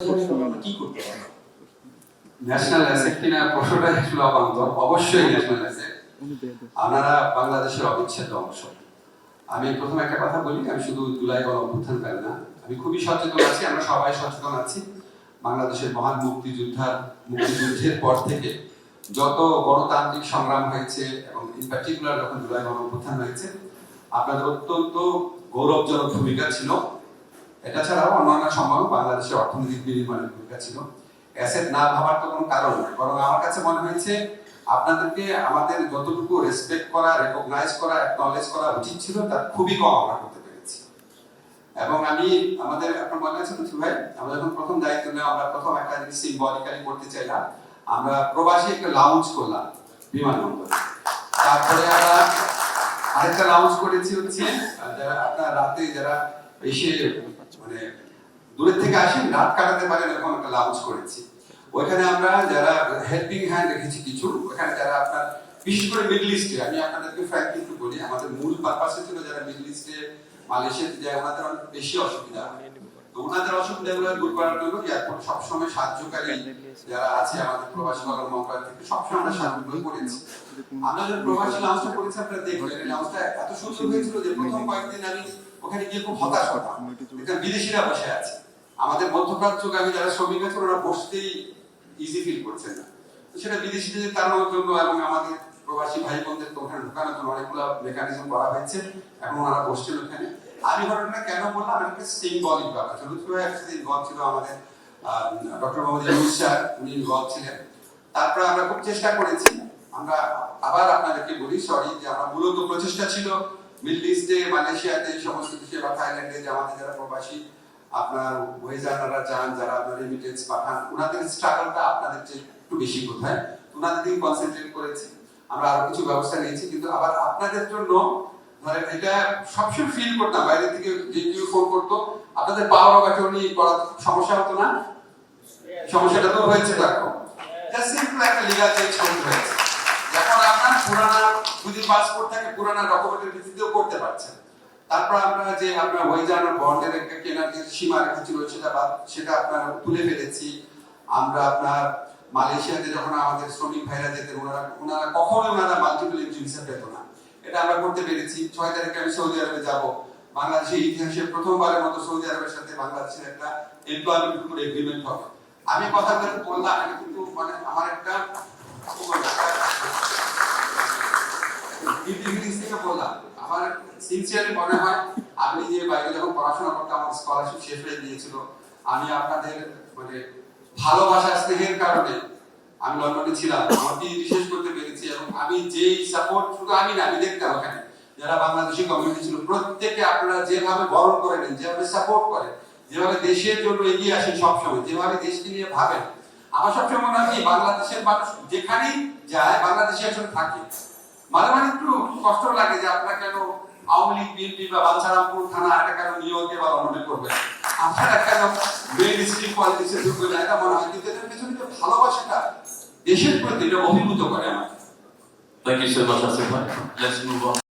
কি করতে পারে? ন্যাশনাল অ্যাসেট কিনা প্রশ্নটা আসলে অবান্তর। অবশ্যই ন্যাশনাল অ্যাসেট। আপনারা বাংলাদেশের অবিচ্ছেদ্য অংশ। আমি প্রথমে একটা কথা বলি, আমি শুধু জুলাই গণঅভ্যুত্থান করি না, আমি খুবই সচেতন আছি, আমরা সবাই সচেতন আছি। বাংলাদেশের মহান মুক্তিযুদ্ধের পর থেকে যত গণতান্ত্রিক সংগ্রাম হয়েছে এবং ইন পার্টিকুলার যখন জুলাই গণঅভ্যুত্থান হয়েছে, আপনাদের অত্যন্ত গৌরবজনক ভূমিকা ছিল। এটা ছাড়াও অন্যান্য সময় বাংলাদেশের অর্থনৈতিক বিনির্মাণের ভূমিকা ছিল। অ্যাসেট না ভাবার তো কোনো কারণ নেই, বরং আমার কাছে মনে হয়েছে আপনাদেরকে আমাদের যতটুকু রেসপেক্ট করা, রেকগনাইজ করা, অ্যাকনলেজ করা উচিত ছিল তার খুবই কম আমরা করতে পেরেছি। এবং আমি আমাদের আপনার মনে আছে লুৎফি ভাই, আমরা যখন প্রথম দায়িত্ব নেওয়া, আমরা প্রথম একটা জিনিস সিম্বলিক্যালি করতে চাইলাম, আমরা প্রবাসী একটা লাউঞ্জ করলাম বিমানবন্দরে। তারপরে আমরা আরেকটা লাউঞ্জ করেছি হচ্ছে যারা আপনার রাতে যারা এসে মানে দূরের থেকে আসেন, রাত কাটাতে পারেন, এরকম একটা লাউঞ্জ করেছি। ওইখানে আমরা যারা হেল্পিং হ্যান্ড রেখেছি কিছু, ওখানে যারা আপনার বিশেষ করে মিডল ইস্টে, আমি আপনাদেরকে ফ্র্যাঙ্কলি একটু বলি, আমাদের মূল পারপাসে ছিল যারা মিডল ইস্টে মালয়েশিয়াতে যায়, ওনাদের অনেক বেশি অসুবিধা হয়। তো ওনাদের অসুবিধাগুলো দূর করার জন্য এয়ারপোর্ট সবসময় সাহায্যকারী যারা আছে আমাদের প্রবাসী কল্যাণ মন্ত্রণালয় থেকে সবসময় আমরা সাহায্য করেছি। আমরা যখন প্রবাসী লাউঞ্জটা করেছি, আপনারা দেখবেন এই লাউঞ্জটা এত সুন্দর হয়েছিল যে প্রথম কয়েকদিন আমি ওখানে গিয়ে খুব হতাশ হতাম। বিদেশিরা বসে আছে, আমাদের মধ্যপ্রাচ্যগামী যারা শ্রমিক আছে ওরা বসতেই ইজি ফিল করছেন না। সেটা বিদেশিদের তাড়ানোর জন্য এবং আমাদের প্রবাসী ভাই বোনদের তো ওখানে ঢোকানোর জন্য অনেকগুলো মেকানিজম করা হয়েছে, এখন ওনারা বসছেন ওখানে। আমি ঘটনাটা কেন বললাম, একটা সিম্বলিক ব্যাপার ছিল। একদিন গল্প ছিল আমাদের ডক্টর মোহাম্মদ ইউনূস স্যার, উনি গল্প ছিলেন। তারপরে আমরা খুব চেষ্টা করেছি, আমরা আবার আপনাদেরকে বলি সরি, যে আমরা মূলত প্রচেষ্টা ছিল মিডল ইস্টে, মালয়েশিয়াতে, সমস্ত দেশে বা থাইল্যান্ডে যে আমাদের যারা প্রবাসী আপনার ওয়েজাররা যান, যারা আপনার রেমিটেন্স পাঠান, ওনাদের স্ট্রাগলটা আপনাদের চেয়ে একটু বেশি কোথায়, ওনাদেরকেই কনসেন্ট্রেট করেছি। আমরা আরো কিছু ব্যবস্থা নিয়েছি, কিন্তু আবার আপনাদের জন্য ধরেন এটা সবসময় ফিল করতাম, বাইরে থেকে যে কেউ ফোন করতো, আপনাদের পাওয়ার অফ অ্যাটর্নি করার সমস্যা হতো না, সমস্যাটা তো হয়েছে। দেখো জাস্ট সিম্পল একটা লিগ্যাল চেঞ্জ করতে হয়েছে। যখন আপনার পুরানা যদি পাসপোর্ট থাকে, পুরানা ডকুমেন্টের ভিত্তিতেও করতে পারছেন। তারপর আমরা যে আপনার ওয়েজার বন্ডের একটা কেনার যে সীমা রেখা ছিল সেটা আপনার তুলে ফেলেছি। আমরা আপনার মালয়েশিয়াতে যখন আমাদের শ্রমিক ভাইরা যেতেন, ওনারা কখনোই মাল্টিপল এন্ট্রি ভিসা পেত না, এটা আমরা করতে পেরেছি। 6 তারিখে আমি সৌদি আরবে যাব, বাংলাদেশের ইতিহাসে প্রথমবারের মতো সৌদি আরবের সাথে বাংলাদেশের একটা এমপ্লয়মেন্ট এগ্রিমেন্ট হবে। আমি কথাগুলো বললাম, আমি কিন্তু মানে আমার একটা বললাম, আমার সিনসিয়ারলি মনে হয় আমি যে বাইরে যখন পড়াশোনা করতাম, আমার স্কলারশিপ শেষ হয়ে গিয়েছিল, আমি আপনাদের মানে ভালোবাসা স্নেহের কারণে আমি লন্ডনে ছিলাম, আমার পিএইচডি শেষ করতে পেরেছি। এবং আমি যেই সাপোর্ট, শুধু আমি না, আমি দেখতাম ওখানে যারা বাংলাদেশি কমিউনিটি ছিল, প্রত্যেককে আপনারা যেভাবে বরণ করে নেন, যেভাবে সাপোর্ট করেন, যেভাবে দেশের জন্য এগিয়ে আসেন, সবসময় যেভাবে দেশকে নিয়ে ভাবেন, আমার সবসময় মনে হয় বাংলাদেশের মানুষ যেখানেই যায়, বাংলাদেশে একজন থাকে। মাঝে মাঝে একটু কষ্ট লাগে যে আপনারা কেন আওয়ামী লীগ, বিএনপি বা বাঞ্ছারামপুর থানা এটা কেন নিয়োগে বা লন্ডনে করবেন, আপনারা কেন মেইন স্ট্রিম পলিটিক্সে ঢুকবেন, এটা মনে হয়। কিন্তু এদের পেছনে যে ভালোবাসাটা দেশের প্রতি, এটা অভিভূত করে আমাকে। Thank you so much, Asif. Let's move on.